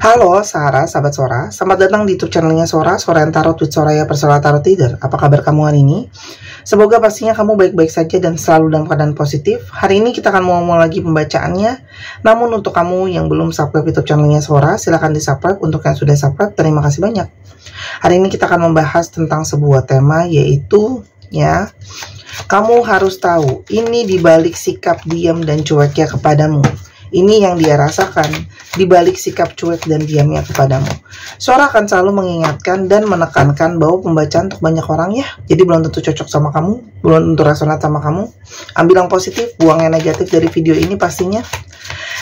Halo Sarah, sahabat Sora. Selamat datang di YouTube channelnya Sora, Sora yang Tarot with Soraya Personal Tarot Reader. Apa kabar kamu hari ini? Semoga pastinya kamu baik-baik saja dan selalu dalam keadaan positif. Hari ini kita akan ngomong lagi pembacaannya. Namun untuk kamu yang belum subscribe YouTube channelnya Sora, silahkan di subscribe. Untuk yang sudah subscribe, terima kasih banyak. Hari ini kita akan membahas tentang sebuah tema, yaitu kamu harus tahu ini dibalik sikap diam dan cueknya kepadamu. Ini yang dia rasakan dibalik sikap cuek dan diamnya kepadamu. Sora akan selalu mengingatkan dan menekankan bahwa pembacaan untuk banyak orang ya. Jadi belum tentu cocok sama kamu, belum tentu resonat sama kamu. Ambil yang positif, buang yang negatif dari video ini pastinya.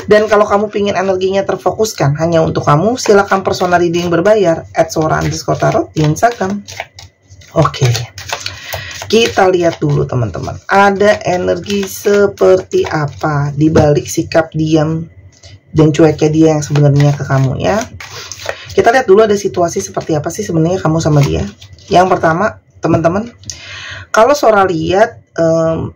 Dan kalau kamu pingin energinya terfokuskan hanya untuk kamu, silakan personal reading berbayar @sora_tarot di Instagram. Oke. Kita lihat dulu teman-teman, ada energi seperti apa di balik sikap diam dan cueknya dia yang sebenarnya ke kamu ya. Kita lihat dulu ada situasi seperti apa sih sebenarnya kamu sama dia. Yang pertama teman-teman, kalau Sora lihat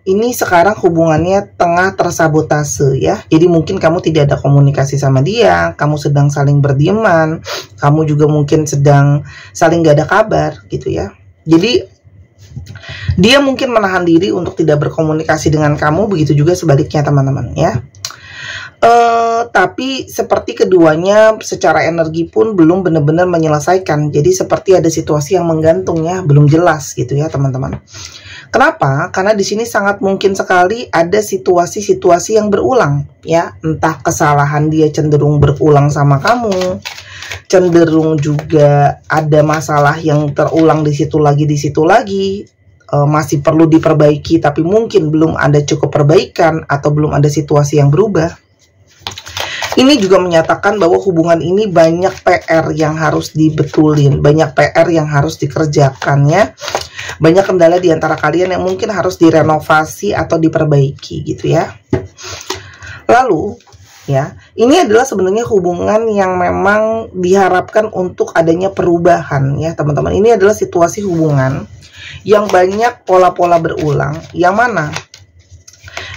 ini sekarang hubungannya tengah tersabotase ya. Jadi mungkin kamu tidak ada komunikasi sama dia, kamu sedang saling berdiaman, kamu juga mungkin sedang saling gak ada kabar gitu ya. Jadi dia mungkin menahan diri untuk tidak berkomunikasi dengan kamu, begitu juga sebaliknya teman-teman ya. Tapi seperti keduanya secara energi pun belum benar-benar menyelesaikan. Jadi seperti ada situasi yang menggantung ya, belum jelas gitu ya teman-teman. Kenapa? Karena di sini sangat mungkin sekali ada situasi-situasi yang berulang ya. Entah kesalahan dia cenderung berulang sama kamu, cenderung juga ada masalah yang terulang di situ lagi, masih perlu diperbaiki tapi mungkin belum ada cukup perbaikan atau belum ada situasi yang berubah. Ini juga menyatakan bahwa hubungan ini banyak PR yang harus dibetulin, banyak PR yang harus dikerjakan ya. Banyak kendala di antara kalian yang mungkin harus direnovasi atau diperbaiki gitu ya. Lalu ya, ini adalah sebenarnya hubungan yang memang diharapkan untuk adanya perubahan ya teman-teman. Ini adalah situasi hubungan yang banyak pola-pola berulang, yang mana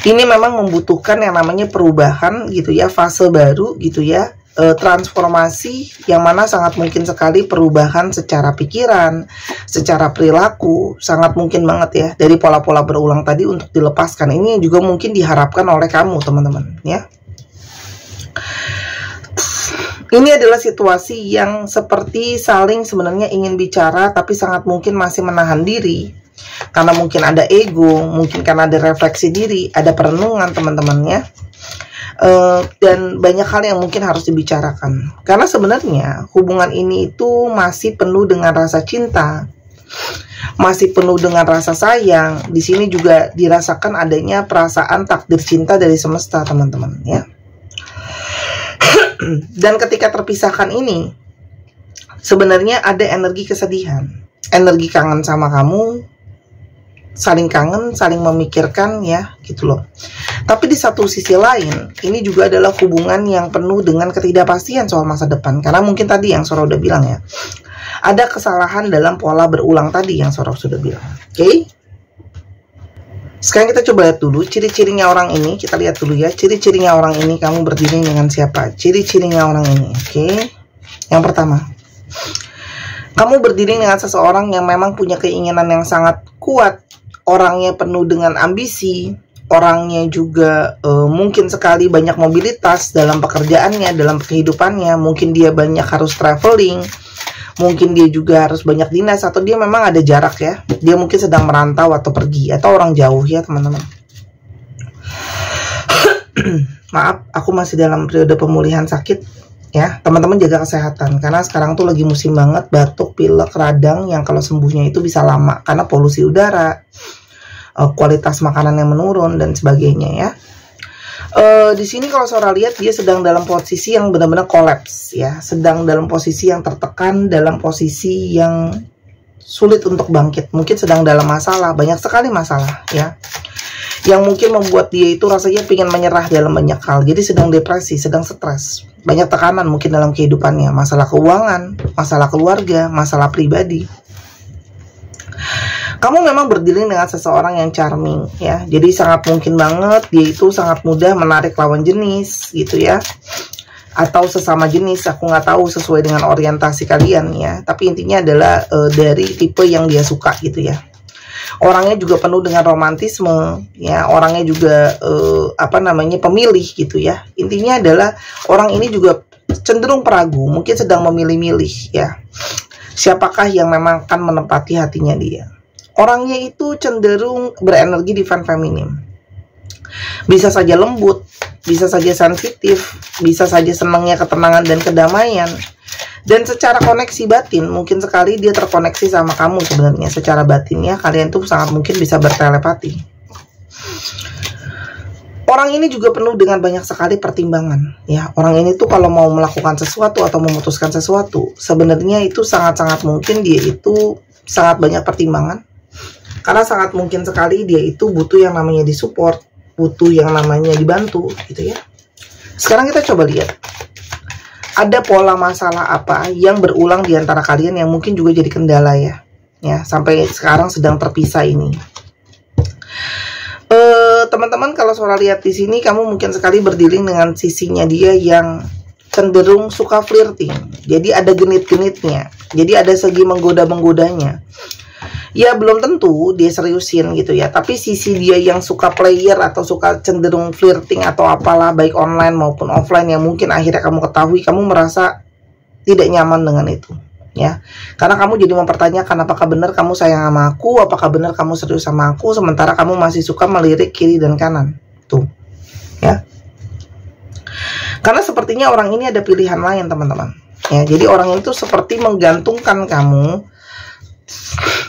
ini memang membutuhkan yang namanya perubahan gitu ya, fase baru gitu ya, transformasi yang mana sangat mungkin sekali perubahan secara pikiran, secara perilaku, sangat mungkin banget ya dari pola-pola berulang tadi untuk dilepaskan. Ini juga mungkin diharapkan oleh kamu teman-teman ya. Ini adalah situasi yang seperti saling sebenarnya ingin bicara tapi sangat mungkin masih menahan diri. Karena mungkin ada ego, mungkin karena ada refleksi diri, ada perenungan teman-teman ya. Dan banyak hal yang mungkin harus dibicarakan. Karena sebenarnya hubungan ini itu masih penuh dengan rasa cinta, masih penuh dengan rasa sayang. Di sini juga dirasakan adanya perasaan takdir cinta dari semesta teman-teman ya. Dan ketika terpisahkan ini sebenarnya ada energi kesedihan, energi kangen sama kamu, saling kangen, saling memikirkan ya gitu loh. Tapi di satu sisi lain ini juga adalah hubungan yang penuh dengan ketidakpastian soal masa depan. Karena mungkin tadi yang Sora udah bilang ya, ada kesalahan dalam pola berulang tadi yang Sora sudah bilang. Oke? Sekarang kita coba lihat dulu ciri-cirinya orang ini. Kita lihat dulu ya, ciri-cirinya orang ini, kamu berdiri dengan siapa. Ciri-cirinya orang ini, oke. Yang pertama, kamu berdiri dengan seseorang yang memang punya keinginan yang sangat kuat. Orangnya penuh dengan ambisi. Orangnya juga mungkin sekali banyak mobilitas dalam pekerjaannya, dalam kehidupannya. Mungkin dia banyak harus traveling, mungkin dia juga harus banyak dinas, atau dia memang ada jarak ya. Dia mungkin sedang merantau atau pergi, atau orang jauh ya teman-teman. Maaf, aku masih dalam periode pemulihan sakit ya. Teman-teman jaga kesehatan, karena sekarang tuh lagi musim banget batuk, pilek, radang yang kalau sembuhnya itu bisa lama. Karena polusi udara, kualitas makanan yang menurun, dan sebagainya ya. Di sini kalau Sora lihat dia sedang dalam posisi yang benar-benar kolaps ya, sedang dalam posisi yang tertekan, dalam posisi yang sulit untuk bangkit, mungkin sedang dalam masalah, banyak sekali masalah ya, yang mungkin membuat dia itu rasanya ingin menyerah dalam banyak hal. Jadi sedang depresi, sedang stres, banyak tekanan mungkin dalam kehidupannya, masalah keuangan, masalah keluarga, masalah pribadi. Kamu memang berdiri dengan seseorang yang charming ya. Jadi sangat mungkin banget dia itu sangat mudah menarik lawan jenis gitu ya. atau sesama jenis, aku nggak tahu sesuai dengan orientasi kalian ya, tapi intinya adalah dari tipe yang dia suka gitu ya. Orangnya juga penuh dengan romantisme ya, orangnya juga pemilih gitu ya. Intinya adalah orang ini juga cenderung peragu, mungkin sedang memilih-milih ya, siapakah yang memang akan menempati hatinya dia. Orangnya itu cenderung berenergi divine feminine, bisa saja lembut, bisa saja sensitif, bisa saja senangnya ketenangan dan kedamaian. Dan secara koneksi batin, mungkin sekali dia terkoneksi sama kamu sebenarnya. Secara batinnya, kalian tuh sangat mungkin bisa bertelepati. Orang ini juga penuh dengan banyak sekali pertimbangan. Ya, orang ini tuh kalau mau melakukan sesuatu atau memutuskan sesuatu, sebenarnya itu sangat-sangat mungkin dia itu sangat banyak pertimbangan. Karena sangat mungkin sekali dia itu butuh yang namanya disupport, butuh yang namanya dibantu gitu ya. Sekarang kita coba lihat, ada pola masalah apa yang berulang di antara kalian yang mungkin juga jadi kendala ya. Ya, sampai sekarang sedang terpisah ini. Teman-teman, kalau Sora lihat di sini, kamu mungkin sekali berdealing dengan sisinya dia yang cenderung suka flirting. Jadi ada genit-genitnya. Jadi ada segi menggoda-menggodanya. Ya belum tentu dia seriusin gitu ya, tapi sisi dia yang suka player atau suka cenderung flirting atau apalah, baik online maupun offline, yang mungkin akhirnya kamu ketahui, kamu merasa tidak nyaman dengan itu ya. Karena kamu jadi mempertanyakan, apakah benar kamu sayang sama aku, apakah benar kamu serius sama aku, sementara kamu masih suka melirik kiri dan kanan tuh ya. Karena sepertinya orang ini ada pilihan lain teman-teman ya. Jadi orang itu seperti menggantungkan kamu.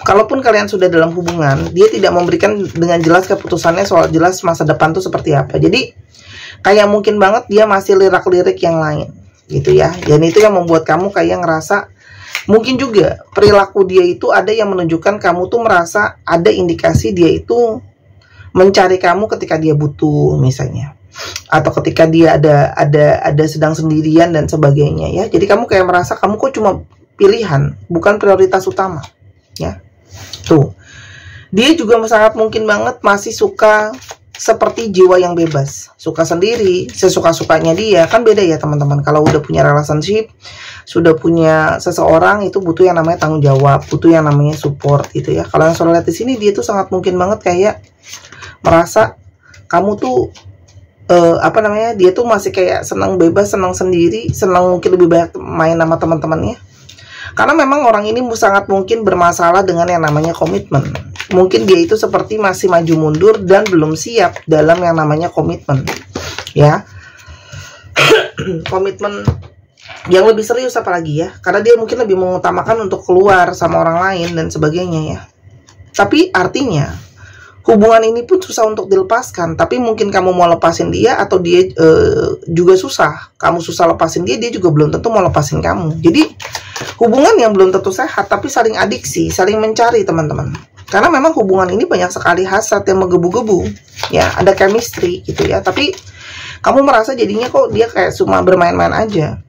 Kalaupun kalian sudah dalam hubungan, dia tidak memberikan dengan jelas keputusannya soal jelas masa depan tuh seperti apa. Jadi kayak mungkin banget dia masih lirak-lirik yang lain gitu ya. Dan itu yang membuat kamu kayak ngerasa, mungkin juga perilaku dia itu ada yang menunjukkan kamu tuh merasa ada indikasi dia itu mencari kamu ketika dia butuh misalnya, atau ketika dia ada sedang sendirian dan sebagainya ya. Jadi kamu kayak merasa kamu kok cuma pilihan, bukan prioritas utama ya. Tuh, dia juga sangat mungkin banget masih suka seperti jiwa yang bebas, suka sendiri, sesuka-sukanya dia. Kan beda ya teman-teman, kalau udah punya relationship, sudah punya seseorang, itu butuh yang namanya tanggung jawab, butuh yang namanya support gitu ya. Kalau yang Sora lihat di sini, dia tuh sangat mungkin banget kayak merasa kamu tuh dia tuh masih kayak senang bebas, senang sendiri, senang mungkin lebih banyak main sama teman-temannya. Karena memang orang ini sangat mungkin bermasalah dengan yang namanya komitmen. Mungkin dia itu seperti masih maju mundur dan belum siap dalam yang namanya komitmen ya. Komitmen yang lebih serius apalagi ya. Karena dia mungkin lebih mengutamakan untuk keluar sama orang lain dan sebagainya ya. Tapi artinya hubungan ini pun susah untuk dilepaskan. Tapi mungkin kamu mau lepasin dia, atau dia juga susah. Kamu susah lepasin dia, dia juga belum tentu mau lepasin kamu. Jadi hubungan yang belum tentu sehat, tapi saling adiksi, saling mencari teman-teman. Karena memang hubungan ini banyak sekali hasrat yang menggebu-gebu ya, ada chemistry gitu ya. Tapi kamu merasa jadinya kok dia kayak cuma bermain-main aja.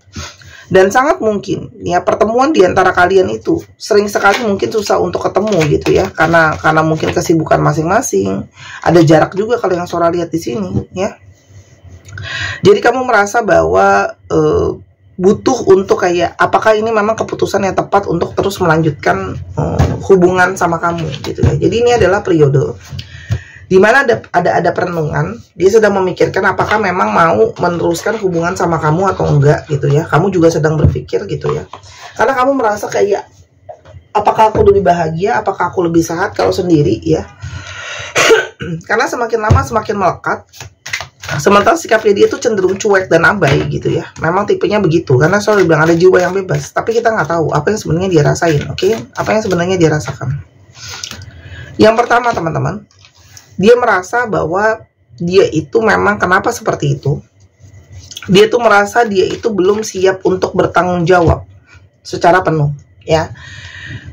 Dan sangat mungkin ya pertemuan di antara kalian itu sering sekali mungkin susah untuk ketemu gitu ya, karena mungkin kesibukan masing-masing. Ada jarak juga kalau yang Sora lihat di sini ya. Jadi kamu merasa bahwa butuh untuk kayak, apakah ini memang keputusan yang tepat untuk terus melanjutkan hubungan sama kamu gitu ya. Jadi ini adalah periode dimana ada perenungan, dia sedang memikirkan apakah memang mau meneruskan hubungan sama kamu atau enggak gitu ya. Kamu juga sedang berpikir gitu ya, karena kamu merasa kayak, apakah aku lebih bahagia, apakah aku lebih sehat kalau sendiri ya. Karena semakin lama semakin melekat, sementara sikapnya dia tuh cenderung cuek dan abai gitu ya. Memang tipenya begitu, karena selalu bilang ada jiwa yang bebas, tapi kita nggak tahu apa yang sebenarnya dia rasain. Oke, apa yang sebenarnya dia rasakan. Yang pertama teman-teman, dia merasa bahwa dia itu memang, kenapa seperti itu, dia tuh merasa dia itu belum siap untuk bertanggung jawab secara penuh ya.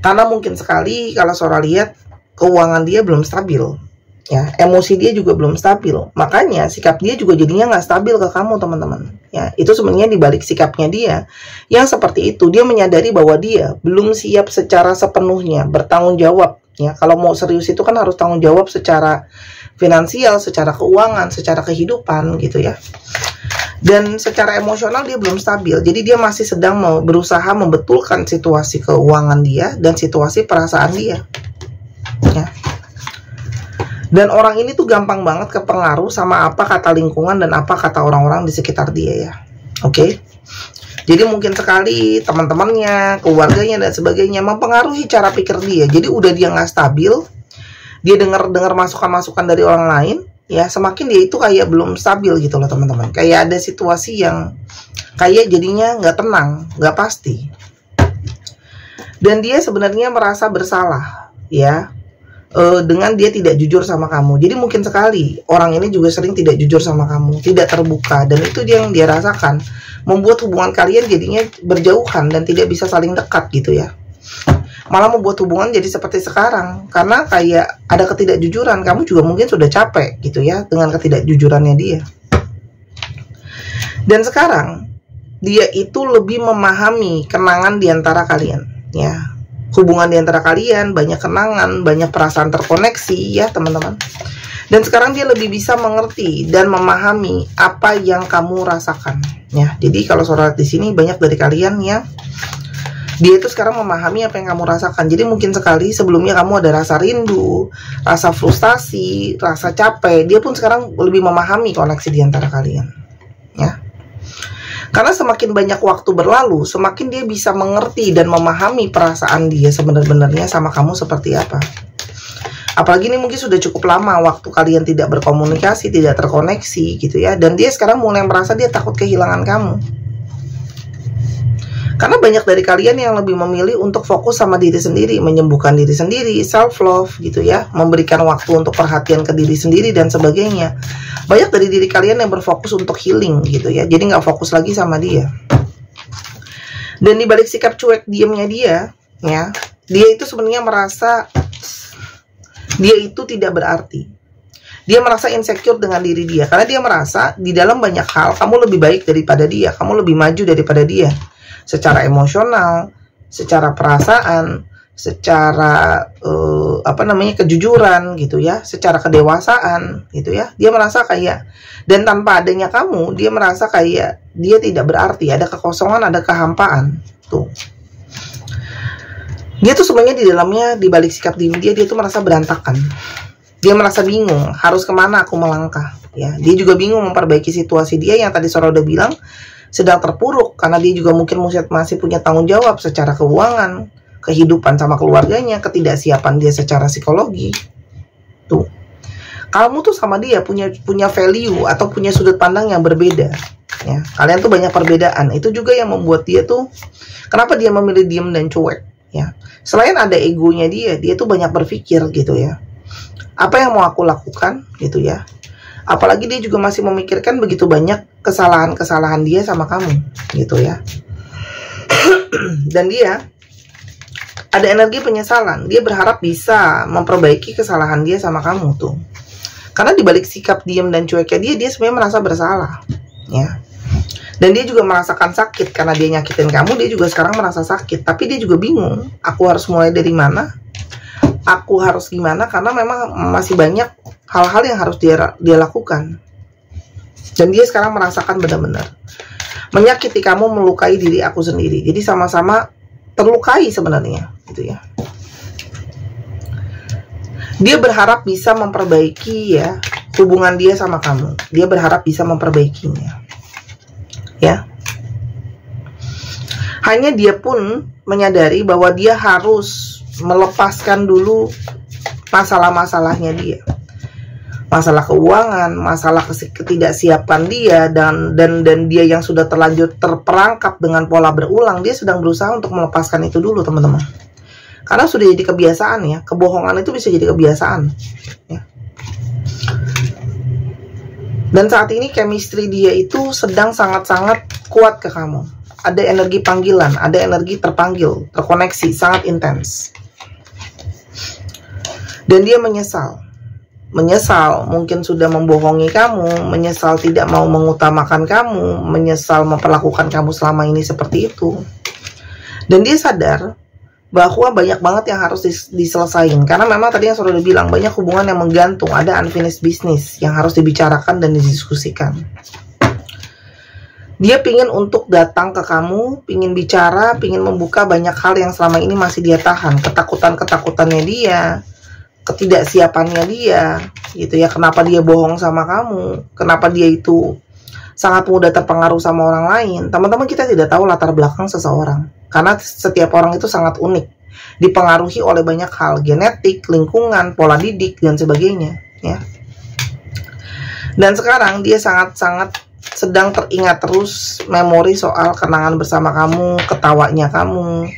Karena mungkin sekali kalau Sora lihat, keuangan dia belum stabil ya, emosi dia juga belum stabil, makanya sikap dia juga jadinya nggak stabil ke kamu teman-teman ya. Itu sebenarnya dibalik sikapnya dia yang seperti itu, dia menyadari bahwa dia belum siap secara sepenuhnya bertanggung jawab ya. Kalau mau serius itu kan harus tanggung jawab secara finansial, secara keuangan, secara kehidupan gitu ya. Dan secara emosional dia belum stabil. Jadi dia masih sedang berusaha membetulkan situasi keuangan dia dan situasi perasaan dia. Ya. Dan orang ini tuh gampang banget kepengaruh sama apa kata lingkungan dan apa kata orang-orang di sekitar dia ya. Oke. Jadi mungkin sekali teman-temannya, keluarganya dan sebagainya mempengaruhi cara pikir dia. Jadi udah dia nggak stabil, dia dengar masukan-masukan dari orang lain, ya semakin dia itu kayak belum stabil gitu loh teman-teman. Kayak ada situasi yang kayak jadinya nggak tenang, nggak pasti. Dan dia sebenarnya merasa bersalah, ya. Dengan dia tidak jujur sama kamu. Jadi mungkin sekali orang ini juga sering tidak jujur sama kamu, tidak terbuka, dan itu yang dia rasakan, membuat hubungan kalian jadinya berjauhan dan tidak bisa saling dekat gitu ya. Malah membuat hubungan jadi seperti sekarang, karena kayak ada ketidakjujuran. Kamu juga mungkin sudah capek gitu ya dengan ketidakjujurannya dia. Dan sekarang dia itu lebih memahami kenangan di antara kalian ya. Hubungan di antara kalian, banyak kenangan, banyak perasaan terkoneksi ya teman-teman. Dan sekarang dia lebih bisa mengerti dan memahami apa yang kamu rasakan ya. Jadi kalau saudara di sini banyak dari kalian yang dia itu sekarang memahami apa yang kamu rasakan. Jadi mungkin sekali sebelumnya kamu ada rasa rindu, rasa frustasi, rasa capek. Dia pun sekarang lebih memahami koneksi di antara kalian ya. Karena semakin banyak waktu berlalu, semakin dia bisa mengerti dan memahami perasaan dia sebenarnya sama kamu seperti apa. Apalagi ini mungkin sudah cukup lama waktu kalian tidak berkomunikasi, tidak terkoneksi gitu ya. Dan dia sekarang mulai merasa dia takut kehilangan kamu. Karena banyak dari kalian yang lebih memilih untuk fokus sama diri sendiri, menyembuhkan diri sendiri, self-love gitu ya, memberikan waktu untuk perhatian ke diri sendiri dan sebagainya. Banyak dari diri kalian yang berfokus untuk healing gitu ya, jadi nggak fokus lagi sama dia. Dan dibalik sikap cuek diamnya dia, ya, dia itu sebenarnya merasa dia itu tidak berarti. Dia merasa insecure dengan diri dia, karena dia merasa di dalam banyak hal kamu lebih baik daripada dia, kamu lebih maju daripada dia. Secara emosional, secara perasaan, secara kejujuran gitu ya, secara kedewasaan gitu ya. Dia merasa kayak, dan tanpa adanya kamu, dia merasa kayak dia tidak berarti, ada kekosongan, ada kehampaan tuh. Dia tuh sebenarnya di dalamnya, di balik sikap diem dia tuh merasa berantakan. Dia merasa bingung, harus kemana aku melangkah ya. Dia juga bingung memperbaiki situasi dia yang tadi Sora udah bilang sedang terpuruk, karena dia juga mungkin masih punya tanggung jawab secara keuangan, kehidupan sama keluarganya, ketidaksiapan dia secara psikologi. Tuh, kamu tuh sama dia punya value atau punya sudut pandang yang berbeda. Ya, kalian tuh banyak perbedaan. Itu juga yang membuat dia tuh, kenapa dia memilih diam dan cuek. Ya, selain ada egonya dia tuh banyak berpikir gitu ya. Apa yang mau aku lakukan gitu ya. Apalagi dia juga masih memikirkan begitu banyak kesalahan-kesalahan dia sama kamu gitu ya. Dan dia ada energi penyesalan. Dia berharap bisa memperbaiki kesalahan dia sama kamu tuh. Karena dibalik sikap diam dan cueknya dia sebenarnya merasa bersalah ya. Dan dia juga merasakan sakit karena dia nyakitin kamu. Dia juga sekarang merasa sakit, tapi dia juga bingung, aku harus mulai dari mana, aku harus gimana, karena memang masih banyak hal-hal yang harus dia lakukan. Dan dia sekarang merasakan benar-benar menyakiti kamu, melukai diri aku sendiri. Jadi sama-sama terlukai sebenarnya gitu ya. Dia berharap bisa memperbaiki ya hubungan dia sama kamu. Dia berharap bisa memperbaikinya ya. Hanya dia pun menyadari bahwa dia harus melepaskan dulu masalah-masalahnya dia. Masalah keuangan, masalah ketidaksiapan dia, dan dia yang sudah terlanjur terperangkap dengan pola berulang. Dia sedang berusaha untuk melepaskan itu dulu teman-teman. Karena sudah jadi kebiasaan ya. Kebohongan itu bisa jadi kebiasaan ya. Dan saat ini chemistry dia itu sedang sangat-sangat kuat ke kamu. Ada energi panggilan, ada energi terpanggil, terkoneksi, sangat intens. Dan dia menyesal. Menyesal mungkin sudah membohongi kamu, menyesal tidak mau mengutamakan kamu, menyesal memperlakukan kamu selama ini seperti itu. Dan dia sadar bahwa banyak banget yang harus diselesaikan. Karena memang tadi yang sudah bilang, banyak hubungan yang menggantung, ada unfinished business yang harus dibicarakan dan didiskusikan. Dia pingin untuk datang ke kamu, pingin bicara, pingin membuka banyak hal yang selama ini masih dia tahan. Ketakutan-ketakutannya dia, ketidaksiapannya dia, gitu ya. Kenapa dia bohong sama kamu? Kenapa dia itu sangat mudah terpengaruh sama orang lain? Teman-teman, kita tidak tahu latar belakang seseorang. Karena setiap orang itu sangat unik. Dipengaruhi oleh banyak hal, genetik, lingkungan, pola didik, dan sebagainya, ya. Dan sekarang dia sangat-sangat sedang teringat terus memori soal kenangan bersama kamu, ketawanya kamu,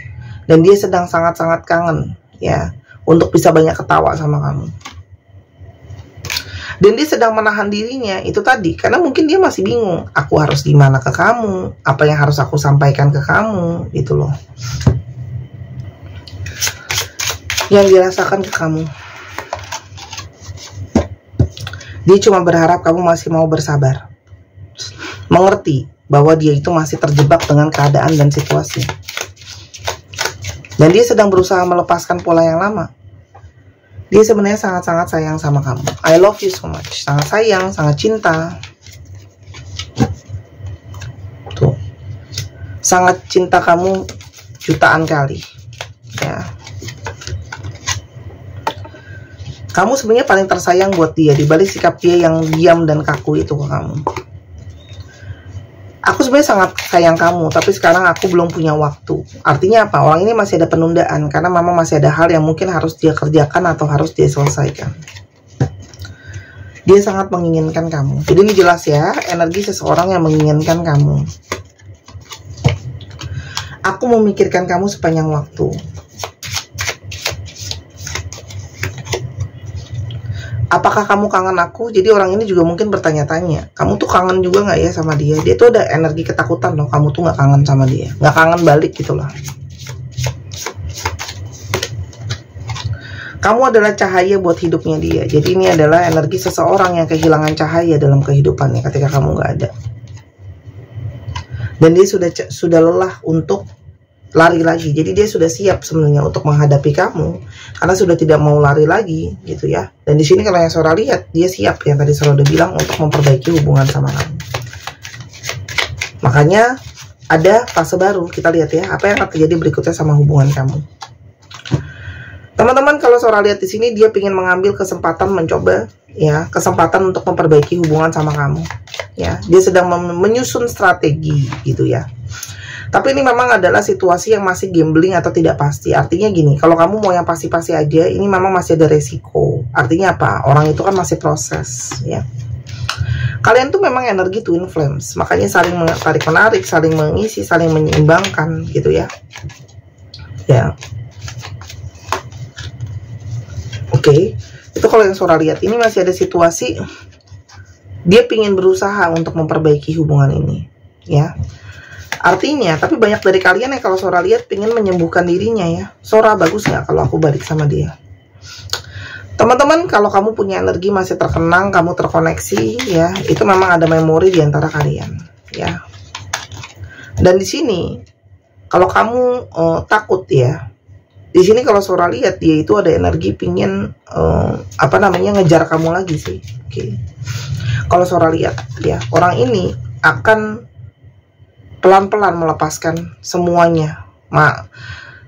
dan dia sedang sangat-sangat kangen, ya, untuk bisa banyak ketawa sama kamu. Dan dia sedang menahan dirinya itu tadi, karena mungkin dia masih bingung, aku harus gimana ke kamu, apa yang harus aku sampaikan ke kamu, gitu loh, yang dirasakan ke kamu. Dia cuma berharap kamu masih mau bersabar, mengerti bahwa dia itu masih terjebak dengan keadaan dan situasi. Dan dia sedang berusaha melepaskan pola yang lama. Dia sebenarnya sangat-sangat sayang sama kamu. I love you so much. Sangat sayang, sangat cinta. Tuh. Sangat cinta kamu jutaan kali. Ya. Kamu sebenarnya paling tersayang buat dia, dibalik sikap dia yang diam dan kaku itu ke kamu. Aku sebenarnya sangat sayang kamu, tapi sekarang aku belum punya waktu. Artinya apa? Orang ini masih ada penundaan, karena memang masih ada hal yang mungkin harus dia kerjakan atau harus dia selesaikan. Dia sangat menginginkan kamu. Jadi ini jelas ya, energi seseorang yang menginginkan kamu. Aku memikirkan kamu sepanjang waktu. Apakah kamu kangen aku? Jadi orang ini juga mungkin bertanya-tanya, kamu tuh kangen juga nggak ya sama dia? Dia tuh ada energi ketakutan loh, kamu tuh nggak kangen sama dia, nggak kangen balik gitu loh. Kamu adalah cahaya buat hidupnya dia. Jadi ini adalah energi seseorang yang kehilangan cahaya dalam kehidupannya ketika kamu nggak ada. Dan dia sudah lelah untuk lari lagi. Jadi dia sudah siap sebenarnya untuk menghadapi kamu, karena sudah tidak mau lari lagi gitu ya. Dan di sini kalau yang Sora lihat, dia siap, yang tadi Sora udah bilang, untuk memperbaiki hubungan sama kamu. Makanya ada fase baru. Kita lihat ya, apa yang akan terjadi berikutnya sama hubungan kamu. Teman-teman, kalau Sora lihat di sini, dia ingin mengambil kesempatan mencoba, ya, kesempatan untuk memperbaiki hubungan sama kamu. Ya, dia sedang menyusun strategi gitu ya. Tapi ini memang adalah situasi yang masih gambling atau tidak pasti. Artinya gini, kalau kamu mau yang pasti-pasti aja, ini memang masih ada resiko. Artinya apa? Orang itu kan masih proses, ya. Kalian tuh memang energi twin flames, makanya saling tarik-menarik, saling mengisi, saling menyeimbangkan, gitu ya. Ya. Oke, itu kalau yang Sora lihat, ini masih ada situasi dia pingin berusaha untuk memperbaiki hubungan ini, ya. Artinya, tapi banyak dari kalian yang kalau Sora lihat pingin menyembuhkan dirinya ya. Sora, bagus nggak kalau aku balik sama dia? Teman-teman, kalau kamu punya energi masih terkenang, kamu terkoneksi ya, itu memang ada memori di antara kalian ya. Dan di sini, kalau kamu takut ya, di sini kalau Sora lihat dia itu ada energi pingin ngejar kamu lagi sih. Oke. Kalau Sora lihat ya, orang ini akan pelan-pelan melepaskan semuanya,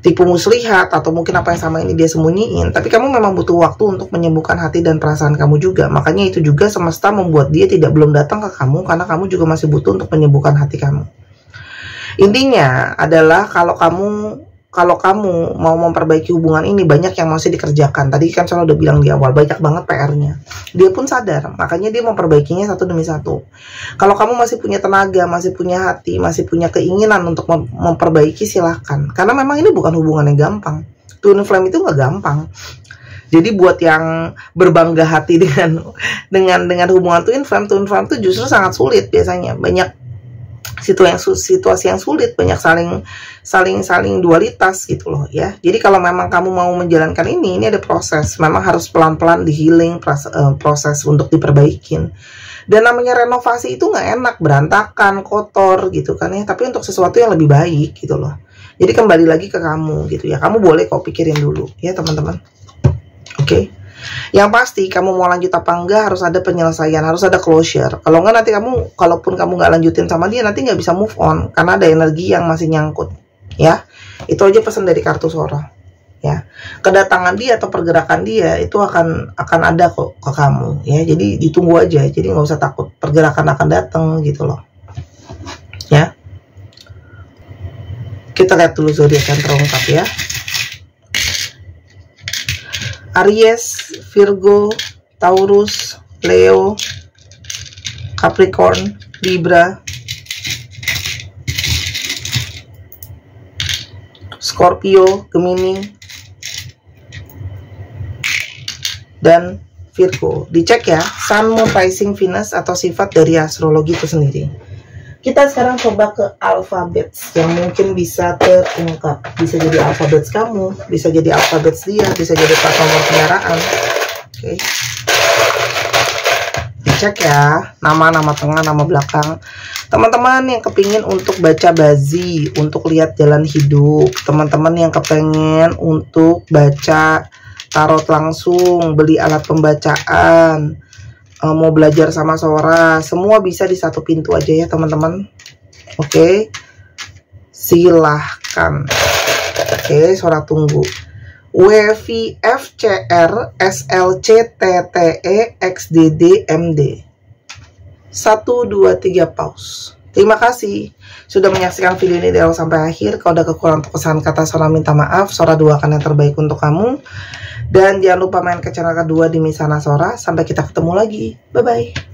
tipu muslihat atau mungkin apa yang sama ini dia sembunyiin. Tapi kamu memang butuh waktu untuk menyembuhkan hati dan perasaan kamu juga. Makanya itu juga semesta membuat dia belum datang ke kamu, karena kamu juga masih butuh untuk menyembuhkan hati kamu. Intinya adalah kalau kamu mau memperbaiki hubungan ini, banyak yang masih dikerjakan. Tadi kan saya udah bilang di awal, banyak banget PR-nya. Dia pun sadar, makanya dia memperbaikinya satu demi satu. Kalau kamu masih punya tenaga, masih punya hati, masih punya keinginan untuk memperbaiki, silahkan. Karena memang ini bukan hubungan yang gampang. Twin flame itu nggak gampang. Jadi buat yang berbangga hati dengan hubungan twin flame itu justru sangat sulit biasanya. Banyak situasi yang sulit, banyak saling dualitas gitu loh ya. Jadi kalau memang kamu mau menjalankan ini ada proses, memang harus pelan-pelan di healing, proses untuk diperbaikin. Dan namanya renovasi itu nggak enak, berantakan, kotor gitu kan ya, tapi untuk sesuatu yang lebih baik gitu loh. Jadi kembali lagi ke kamu gitu ya, kamu boleh kok pikirin dulu ya teman-teman. Oke. Yang pasti kamu mau lanjut apa enggak harus ada penyelesaian, harus ada closure. Kalau enggak nanti kamu, kalaupun kamu nggak lanjutin sama dia, nanti nggak bisa move on karena ada energi yang masih nyangkut. Ya, itu aja pesan dari kartu Sora. Ya, kedatangan dia atau pergerakan dia itu akan ada kok ke kamu. Ya, jadi ditunggu aja. Jadi nggak usah takut, pergerakan akan datang gitu loh. Ya, kita lihat dulu zodiak yang terungkap ya. Aries, Virgo, Taurus, Leo, Capricorn, Libra, Scorpio, Gemini, dan Virgo. Dicek ya, Sun, Moon, Rising, Venus atau sifat dari astrologi itu sendiri. Kita sekarang coba ke alfabet yang mungkin bisa terungkap. Bisa jadi alfabet kamu, bisa jadi alfabet dia, bisa jadi plat nomor kendaraan. Oke. Dicek ya, nama tengah, nama belakang. Teman-teman yang kepingin untuk baca bazi, untuk lihat jalan hidup, teman-teman yang kepengen untuk baca tarot langsung, beli alat pembacaan, mau belajar sama Sora, semua bisa di satu pintu aja ya teman-teman. Oke, silahkan. Oke, Sora tunggu. WVFCR SLCTTE XDD MD 1, 2, 3 pause. Terima kasih sudah menyaksikan video ini dari awal sampai akhir. Kalau ada kekurangan atau kesalahan kata, Sora minta maaf. Sora doakan yang terbaik untuk kamu. Dan jangan lupa main ke channel kedua di Misana Sora. Sampai kita ketemu lagi. Bye-bye.